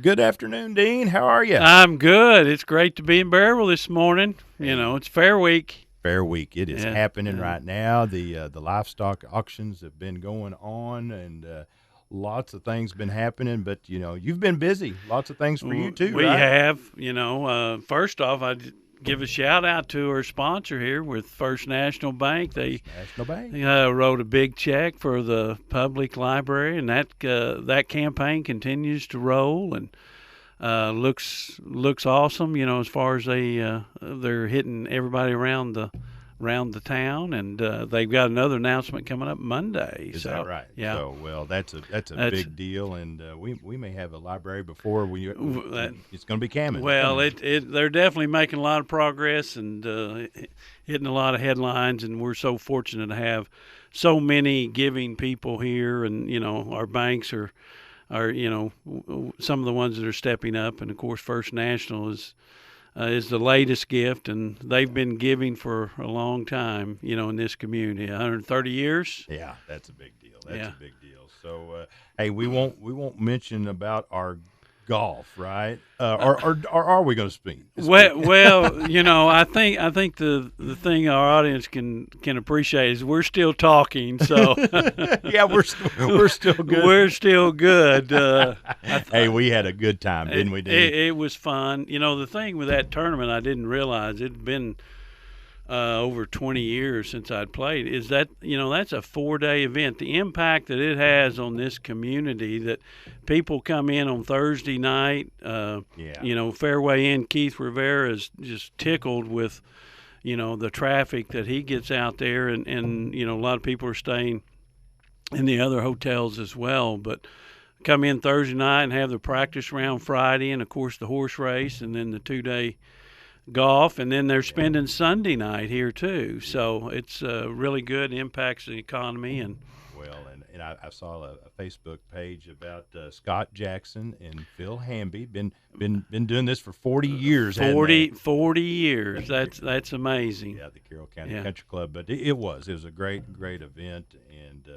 Good afternoon, Dean. How are you? I'm good. It's great to be in Berryville this morning. You know, it's Fair Week. Fair week. It is Yeah, happening yeah. right now. The livestock auctions have been going on, and lots of things been happening. But you've been busy. Lots of things for you too, We right? have, first off, I'd give a shout out to our sponsor here with First National Bank. They National Bank. wrote a big check for the public library, and that campaign continues to roll and looks awesome. You know, as far as they're hitting everybody around the town, and they've got another announcement coming up Monday. Is So that right? yeah, So, well, that's a that's big deal, and we may have a library before that, it's going to be coming. well, they're definitely making a lot of progress and hitting a lot of headlines, and we're so fortunate to have so many giving people here, and our banks are some of the ones that are stepping up, and of course First National is the latest gift, and they've been giving for a long time, in this community, 130 years. Yeah, that's a big deal. That's Yeah. a big deal. So, hey, we won't mention about our golf, right? Or are we going to speak? Well, I think the thing our audience can appreciate is we're still talking, so Yeah, we're still good. we're still good. Hey, we had a good time, didn't we, Dean? It was fun. The thing with that tournament, I didn't realize it'd been over 20 years since I'd played, is that, that's a 4-day event. The impact that it has on this community, that people come in on Thursday night, Yeah. Fairway Inn, Keith Rivera is just tickled with, the traffic that he gets out there. And a lot of people are staying in the other hotels as well. But come in Thursday night and have the practice round Friday, and, of course, the horse race, and then the 2-day golf, and then they're spending Sunday night here too. So it's really good, impacts the economy. And Well, and I saw a Facebook page about Scott Jackson and Phil Hamby. Been doing this for 40 years. hadn't 40, they? 40 years. That's amazing. Yeah, the Carroll County Yeah. Country Club. But it was a great event, and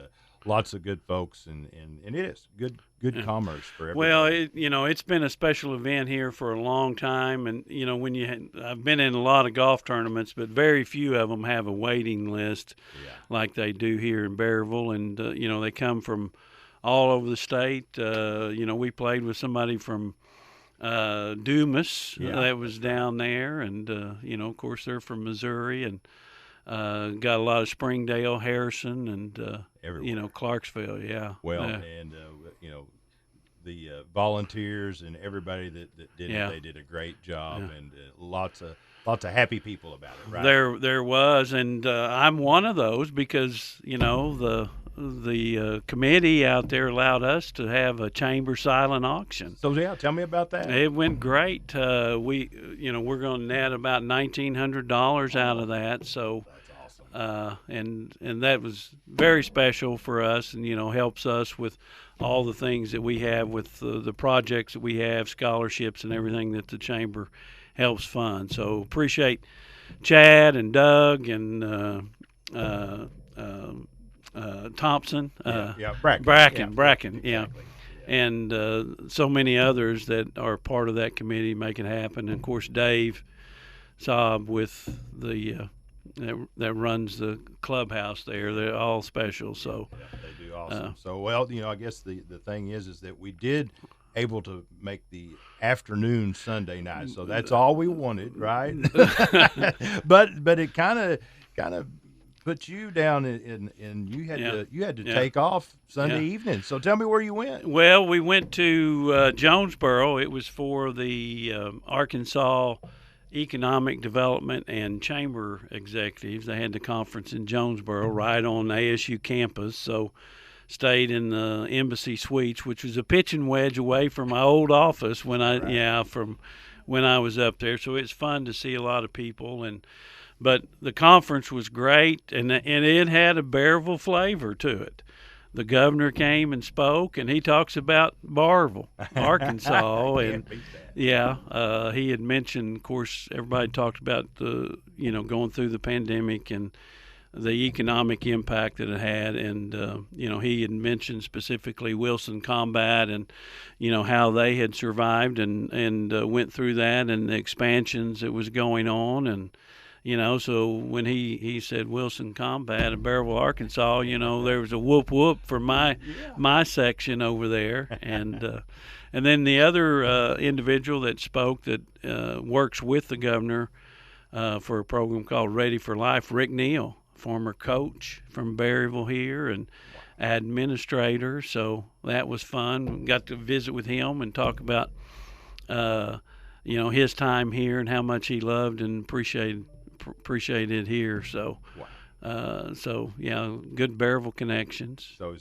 lots of good folks, and it is good commerce for everybody. Well, it's been a special event here for a long time, and I've been in a lot of golf tournaments, but very few of them have a waiting list Yeah. like they do here in Berryville, and they come from all over the state. We played with somebody from Dumas Yeah, that was down there, and of course they're from Missouri, and got a lot of Springdale, Harrison, and Everywhere. Clarksville. Yeah. Well, Yeah. and the volunteers and everybody that did Yeah. it, they did a great job, Yeah. and lots of happy people about it. Right? There was, and I'm one of those because the committee out there allowed us to have a chamber silent auction. So yeah, tell me about that. It went great. We're going to net about $1,900 out of that. So, That's awesome. and that was very special for us, and helps us with all the things that we have with the projects that we have, scholarships and everything that the chamber helps fund. So appreciate Chad and Doug and Thompson, Yeah, Bracken. Bracken, yeah, Exactly. and so many others that are part of that committee make it happen. And of course, Dave Saab with the that runs the clubhouse there. They're all special. So Yeah, they do awesome. So, well, I guess the thing is that we did able to make the afternoon Sunday night. So that's all we wanted, right? but it kind of put you down in you had to Yeah. take off Sunday Yeah. evening. So tell me where you went. Well, we went to Jonesboro. It was for the Arkansas Economic Development and Chamber Executives. They had the conference in Jonesboro, right on ASU campus. So stayed in the Embassy Suites, which was a pitching wedge away from my old office from when I was up there. So it's fun to see a lot of people, but the conference was great, and it had a Berryville flavor to it. The governor came and spoke, and he talks about Barville, Arkansas, and Can't beat that. yeah, he had mentioned. Of course, everybody talked about the going through the pandemic and the economic impact that it had. And he had mentioned specifically Wilson Combat and how they had survived and went through that and the expansions that was going on. And so when he said Wilson Combat in Berryville, Arkansas, there was a whoop whoop for my section over there. And then the other individual that spoke that works with the governor for a program called Ready for Life, Rick Neal, former coach from Berryville here and administrator. So that was fun. We got to visit with him and talk about his time here and how much he loved and appreciated here. So good Berryville connections. So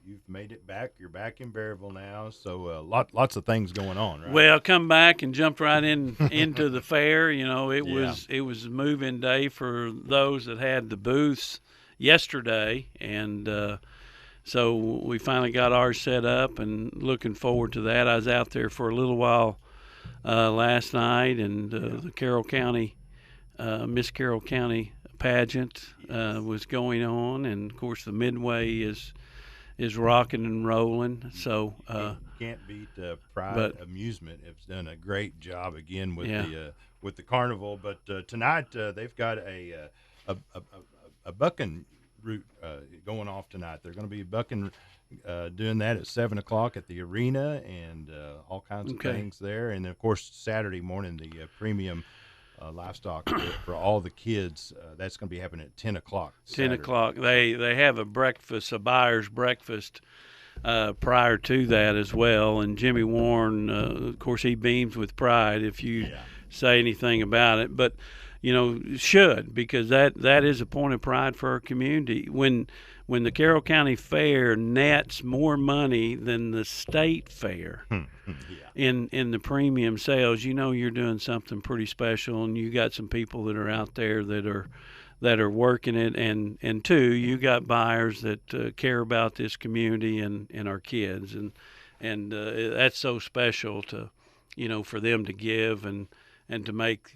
you've made it back. You're back in Berryville now. So lots of things going on, right? Well, come back and jumped right into the fair. It was move-in day for those that had the booths yesterday, and so we finally got ours set up and looking forward to that. I was out there for a little while last night, and the Carroll County Miss Carroll County pageant was going on, and of course the Midway is rocking and rolling. So can't beat Pride Amusement. It's done a great job again with the carnival. But tonight they've got a bucking route going off tonight. They're going to be bucking. Doing that at 7:00 at the arena, and all kinds of things there. And of course Saturday morning the premium livestock for all the kids. That's going to be happening at 10:00. 10:00. They have a breakfast, a buyer's breakfast prior to that as well. And Jimmy Warren, of course, he beams with pride if you say anything about it. But should, because that is a point of pride for our community. When the Carroll County Fair nets more money than the state fair in the premium sales, you're doing something pretty special, and you got some people that are out there that are working it, and two, you got buyers that care about this community and our kids, and that's so special to for them to give and to make